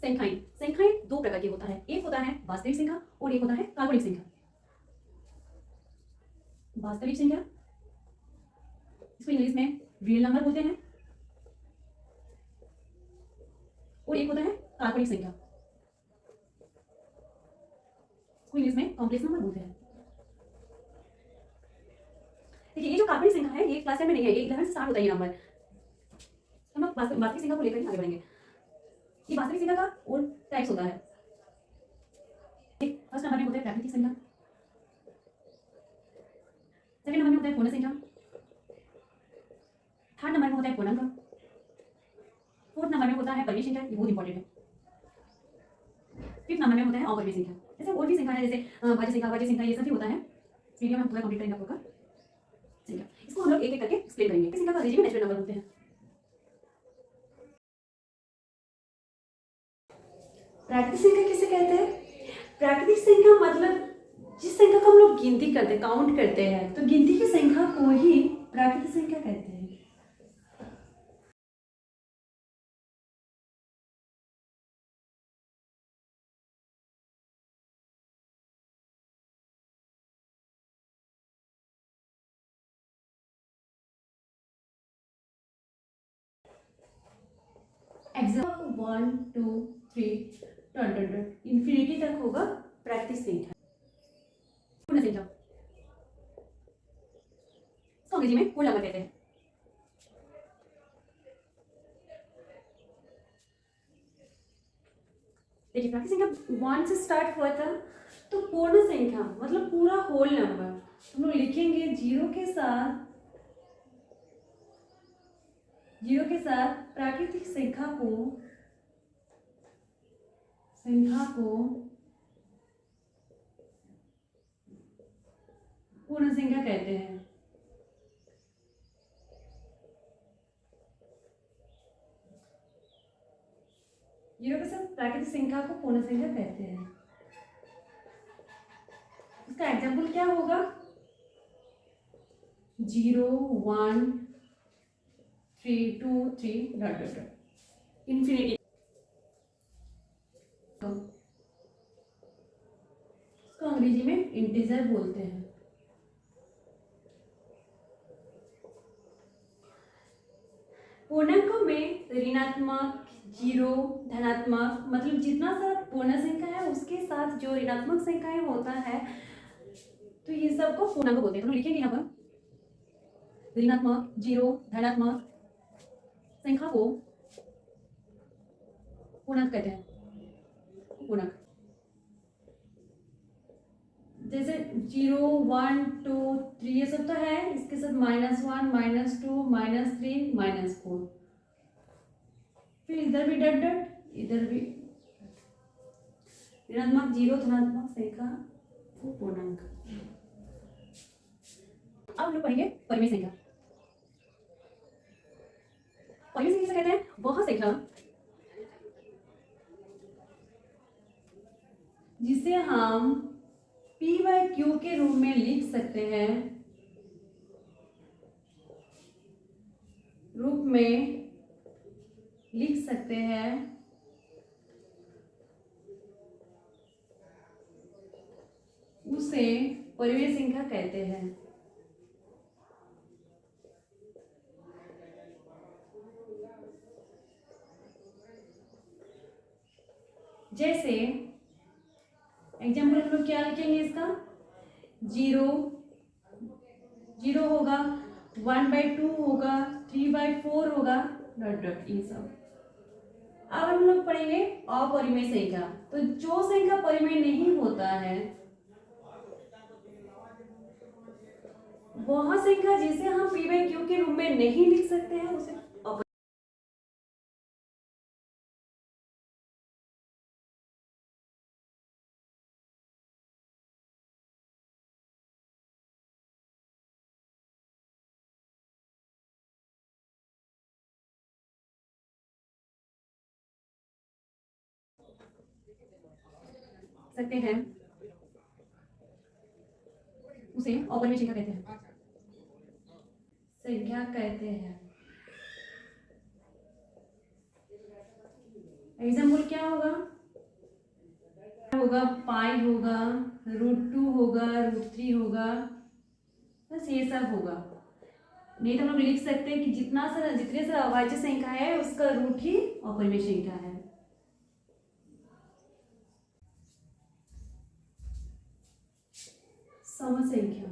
संख्याएं संख्याएं दो प्रकार की होता है, एक होता है वास्तविक संख्या और एक होता है काल्पनिक संख्या। वास्तविक संख्या इसको इंग्लिश में रियल नंबर बोलते हैं और एक होता है काल्पनिक संख्या, इसको इंग्लिश में कॉम्प्लेक्स नंबर बोलते हैं। देखिए ये जो काल्पनिक संख्या है ये क्लास 10 में नहीं है, ये 11 से स्टार्ट होता है ये नंबर। हम लोग वास्तविक संख्या को लेकर ही आगे बढ़ेंगे। ये वास्तविक संख्या का और टाइप्स होता है। फर्स्ट नंबर में होता है प्राकृतिक संख्या, सेकंड नंबर में होता है पूर्ण संख्या, थर्ड नंबर में होता है पूर्णांक, फोर्थ नंबर में होता है परिमेय संख्या, ये बहुत इंपॉर्टेंट है। फिफ्थ नंबर में होता है अपरिमेय संख्या। जैसे और भी संख्या है, जैसे भाज्य संख्या ये सब भी होता है। इस वीडियो में हम पूरा कंप्लीट करेंगे आपका संख्या। इसको हम लोग एक एक करके एक्सप्लेन करेंगे। संख्या का अंग्रेजी में नेचुरल नंबर बोलते हैं। प्राकृतिक संख्या किसे कहते हैं? प्राकृतिक संख्या मतलब जिस संख्या को हम लोग गिनती करते हैं, काउंट करते हैं, तो गिनती की संख्या को ही प्राकृतिक संख्या कहते हैं। एग्जाम्पल 1 2 3 इंफिनिटी तक होगा प्राकृतिक संख्या। पूर्ण संख्या इसको अंग्रेजी में होल नंबर कहते हैं। देखिए प्राकृतिक संख्या 1 से स्टार्ट हुआ था, तो पूर्ण संख्या मतलब पूरा होल नंबर हम लोग लिखेंगे जीरो के साथ प्राकृतिक संख्या को पूर्ण संख्या कहते हैं। जीरो के साथ प्राकृतिक संख्या को पूर्ण संख्या कहते हैं। इसका एग्जाम्पल क्या होगा? 0 1 3 2 3 इंफिनिटी। इसको अंग्रेजी में इंटीजर बोलते हैं। पूर्णांकों में ऋणात्मक, जीरो, धनात्मक मतलब जितना सा पूर्ण संख्या है उसके साथ जो ऋणात्मक संख्याएं होता है, तो ये सब को पूर्णांक बोलते हैं। तो लिखेंगे यहाँ पर ऋणात्मक, जीरो, धनात्मक संख्या को पूर्णांक कहते हैं। पूर्णांक जैसे 0 1 2 3 ये सब तो है, इसके साथ -1 -2 -3 -4, फिर इधर भी डट डट, इधर भी ऋणात्मक, जीरो, धनात्मक संख्या वो पूर्णांक। अब हम लोग पढ़ेंगे परिमेय संख्या। परिमेय संख्या किसे कहते हैं? वह संख्या जिसे हम p/q के रूप में लिख सकते हैं, उसे परिमेय संख्या कहते हैं। जैसे एग्जाम्पल हम लोग क्या लिखेंगे इसका? 0 0 होगा, 1/2 होगा, 3/4 होगा, डॉट डॉट ये सब। अब हम लोग पढ़ेंगे अपरिमेय संख्या। तो जो संख्या परिमेय नहीं होता है वह संख्या जिसे हम p/q के रूप में नहीं लिख सकते हैं उसे सकते हैं, उसे अपरिमेय संख्या कहते हैं। एग्जाम्पल क्या होगा, होगा पाई होगा, √2 होगा, √3 होगा, बस ये सब होगा। नहीं तो हम लोग लिख सकते हैं कि जितने सारा अभाज्य संख्या है उसका रूट ही अपरिमेय संख्या है। सम संख्या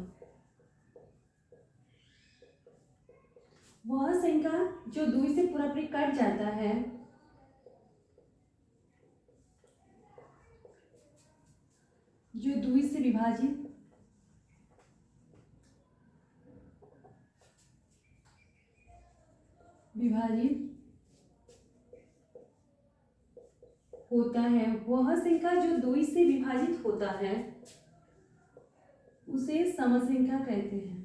वह संख्या जो 2 से पूरा कट जाता है, जो 2 से विभाजित होता है, वह संख्या जो 2 से विभाजित होता है उसे सम संख्या कहते हैं।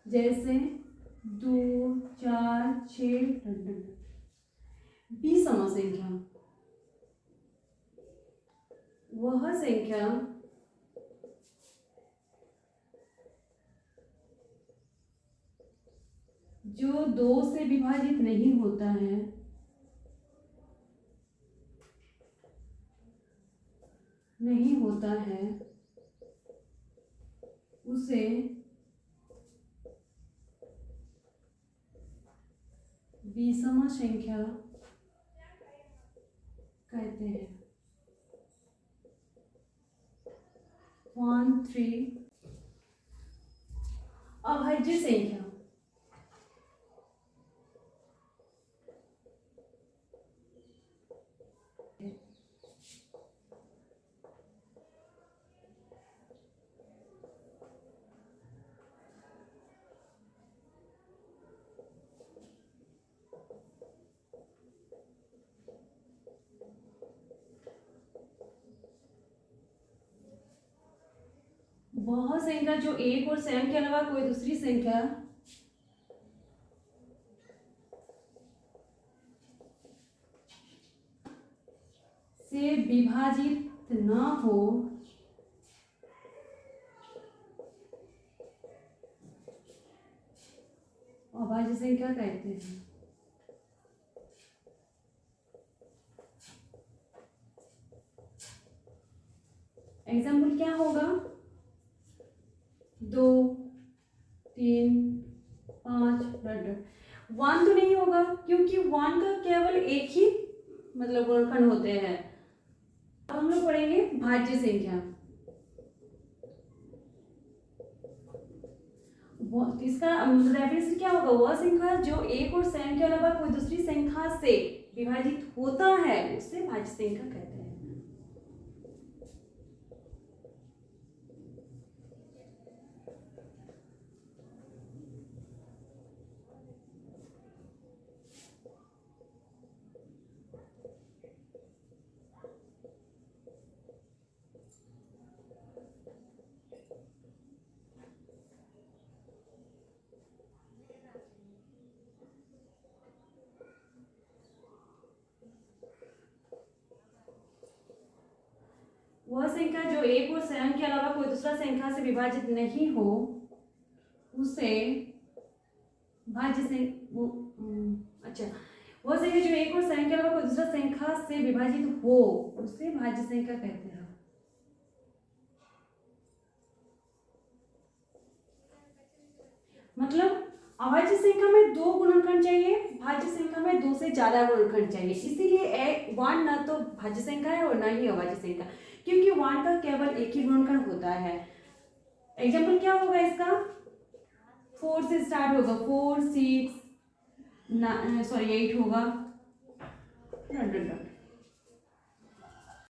जैसे 2, 4, 6 भी सम संख्या वह संख्या जो 2 से विभाजित नहीं होता है, उसे विषम संख्या कहते हैं। 1, 3 अभाज्य संख्या वह संख्या जो 1 और 7 के अलावा कोई दूसरी संख्या से विभाजित न हो, अभाज्य संख्या कहते हैं। एग्जाम्पल क्या होगा, 2, 3, 5 1 तो नहीं होगा क्योंकि 1 का केवल एक ही मतलब गुणनखंड होते हैं। अब हम लोग पढ़ेंगे भाज्य संख्या। इसका डेफिनेशन क्या होगा, वह संख्या जो 1 और 7 के अलावा कोई दूसरी संख्या से विभाजित होता है उसे भाज्य संख्या कहते हैं। वह संख्या जो 1 और 7 के अलावा कोई दूसरा संख्या से विभाजित नहीं हो उसे भाज्य संख्या अच्छा, वह संख्या जो 1 और 7 के अलावा कोई दूसरा संख्या से विभाजित हो उसे भाज्य संख्या कहते हैं। मतलब अभाज्य संख्या में 2 गुणनखंड चाहिए, भाज्य संख्या में 2 से ज्यादा गुणनखंड चाहिए, इसीलिए 1 ना तो भाज्य संख्या है और ना ही अभाज्य संख्या, क्योंकि 1 का केवल एक ही गुणनखंड होता है। एग्जाम्पल क्या होगा इसका, 4 से स्टार्ट होगा, 4, 6 8 होगा,